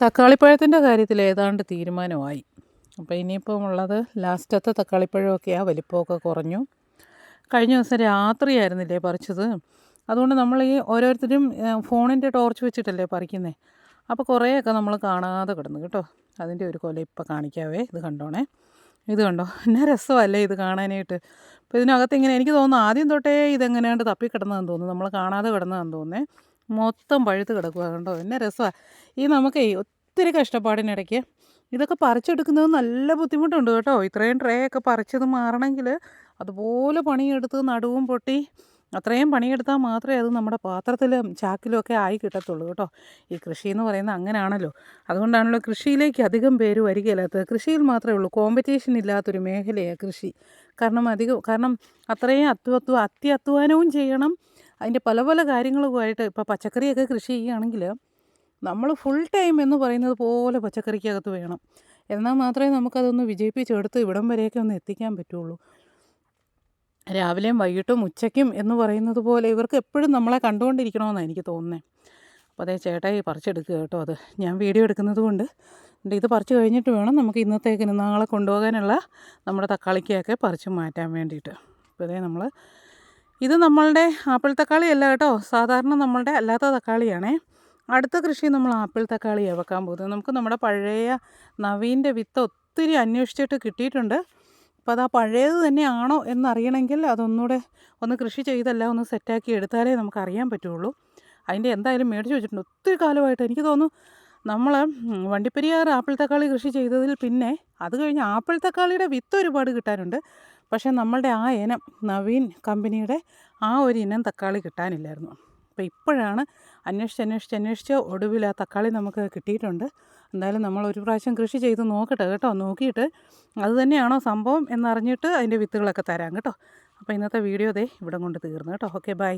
തക്കാളിപ്പഴത്തിൻ്റെ കാര്യത്തിൽ ഏതാണ്ട് തീരുമാനമായി. അപ്പോൾ ഇനിയിപ്പം ഉള്ളത് ലാസ്റ്റത്തെ തക്കാളിപ്പഴമൊക്കെയാണ്. വലിപ്പമൊക്കെ കുറഞ്ഞു. കഴിഞ്ഞ ദിവസം രാത്രിയായിരുന്നില്ലേ പറിച്ചത്. അതുകൊണ്ട് നമ്മൾ ഈ ഓരോരുത്തരും ഫോണിൻ്റെ ടോർച്ച് വെച്ചിട്ടല്ലേ പറിക്കുന്നത്. അപ്പോൾ കുറേയൊക്കെ നമ്മൾ കാണാതെ കിടന്നു കേട്ടോ. അതിൻ്റെ ഒരു കൊല ഇപ്പോൾ കാണിക്കാവേ. ഇത് കണ്ടോണേ. ഇത് കണ്ടോ, എന്നാ രസമല്ലേ ഇത് കാണാനായിട്ട്. അപ്പോൾ ഇതിനകത്ത് ഇങ്ങനെ എനിക്ക് തോന്നുന്നു ആദ്യം തൊട്ടേ ഇതെങ്ങനെയാണ്ട് തപ്പിക്കിടന്നതെന്ന് തോന്നുന്നു. നമ്മൾ കാണാതെ കിടന്നതെന്ന് തോന്നുന്നേ. മൊത്തം പഴുത്ത് കിടക്കുക കണ്ടോ. എന്നാ രസമാണ്. ഈ നമുക്കേ ഒത്തിരി കഷ്ടപ്പാടിനിടയ്ക്ക് ഇതൊക്കെ പറിച്ചെടുക്കുന്നത് നല്ല ബുദ്ധിമുട്ടുണ്ട് കേട്ടോ. ഇത്രയും ട്രേ ഒക്കെ പറിച്ചത് മാറണമെങ്കിൽ അതുപോലെ പണിയെടുത്ത് നടുവും പൊട്ടി അത്രയും പണിയെടുത്താൽ മാത്രമേ അത് നമ്മുടെ പാത്രത്തിലും ചാക്കിലും ഒക്കെ ആയി കിട്ടത്തുള്ളൂ കേട്ടോ. ഈ കൃഷി എന്ന് പറയുന്നത് അങ്ങനെയാണല്ലോ. അതുകൊണ്ടാണല്ലോ കൃഷിയിലേക്ക് അധികം പേര് വരികയില്ലാത്തത്. കൃഷിയിൽ മാത്രമേ ഉള്ളൂ കോമ്പറ്റീഷൻ ഇല്ലാത്തൊരു മേഖലയാണ് കൃഷി. കാരണം അത്രയും അത്യധ്വാനവും ചെയ്യണം. അതിൻ്റെ പല പല കാര്യങ്ങളുമായിട്ട് ഇപ്പോൾ പച്ചക്കറിയൊക്കെ കൃഷി ചെയ്യുകയാണെങ്കിൽ നമ്മൾ ഫുൾ ടൈം എന്ന് പറയുന്നത് പോലെ പച്ചക്കറിക്കകത്ത് വേണം. എന്നാൽ മാത്രമേ നമുക്കതൊന്ന് വിജയിപ്പിച്ചെടുത്ത് ഇവിടം വരെയൊക്കെ ഒന്ന് എത്തിക്കാൻ പറ്റുള്ളൂ. രാവിലെയും വൈകിട്ടും ഉച്ചയ്ക്കും എന്ന് പറയുന്നത് പോലെ ഇവർക്ക് എപ്പോഴും നമ്മളെ കണ്ടുകൊണ്ടിരിക്കണമെന്നാണ് എനിക്ക് തോന്നുന്നത്. അപ്പോൾ അതേ ചേട്ടായി പറിച്ചെടുക്കുക കേട്ടോ. അത് ഞാൻ വീഡിയോ എടുക്കുന്നത് കൊണ്ട് ഇത് പറിച്ച് കഴിഞ്ഞിട്ട് വേണം നമുക്ക് ഇന്നത്തേക്കിന് നാളെ കൊണ്ടുപോകാനുള്ള നമ്മുടെ തക്കാളിക്കൊക്കെ പറിച്ച് മാറ്റാൻ വേണ്ടിയിട്ട്. അപ്പോൾ അതേ ഇത് നമ്മളുടെ ആപ്പിൾ തക്കാളിയല്ല കേട്ടോ. സാധാരണ നമ്മളുടെ അല്ലാത്ത തക്കാളിയാണേ. അടുത്ത കൃഷി നമ്മൾ ആപ്പിൾ തക്കാളിയാണ് വെക്കാൻ പോകുന്നത്. നമുക്ക് നമ്മുടെ പഴയ നവീൻ്റെ വിത്ത് ഒത്തിരി അന്വേഷിച്ചിട്ട് കിട്ടിയിട്ടുണ്ട്. അപ്പോൾ അത് ആ പഴയത് തന്നെയാണോ എന്നറിയണമെങ്കിൽ അതൊന്നുകൂടെ ഒന്ന് കൃഷി ചെയ്തല്ല ഒന്ന് സെറ്റാക്കി എടുത്താലേ നമുക്കറിയാൻ പറ്റുള്ളൂ. അതിൻ്റെ എന്തായാലും മേടിച്ച് വെച്ചിട്ടുണ്ട് ഒത്തിരി കാലമായിട്ട്. എനിക്ക് തോന്നുന്നു നമ്മൾ വണ്ടിപ്പെരിയാർ ആപ്പിൾ തക്കാളി കൃഷി ചെയ്തതിൽ പിന്നെ അത് കഴിഞ്ഞ് ആപ്പിൾ തക്കാളിയുടെ വിത്ത് ഒരുപാട് കിട്ടാനുണ്ട്. പക്ഷേ നമ്മളുടെ ആ ഇനം നവീൻ കമ്പനിയുടെ ആ ഒരു ഇനം തക്കാളി കിട്ടാനില്ലായിരുന്നു. അപ്പോൾ ഇപ്പോഴാണ് അന്വേഷിച്ച് ഒടുവിൽ ആ തക്കാളി നമുക്ക് കിട്ടിയിട്ടുണ്ട്. എന്തായാലും നമ്മൾ ഒരു പ്രാവശ്യം കൃഷി ചെയ്ത് നോക്കട്ടെ കേട്ടോ. നോക്കിയിട്ട് അത് തന്നെയാണോ സംഭവം എന്നറിഞ്ഞിട്ട് അതിൻ്റെ വിത്തുകളൊക്കെ തരാം കേട്ടോ. അപ്പോൾ ഇന്നത്തെ വീഡിയോ ദേ ഇവിടം കൊണ്ട് തീർന്നു കേട്ടോ. Okay, by.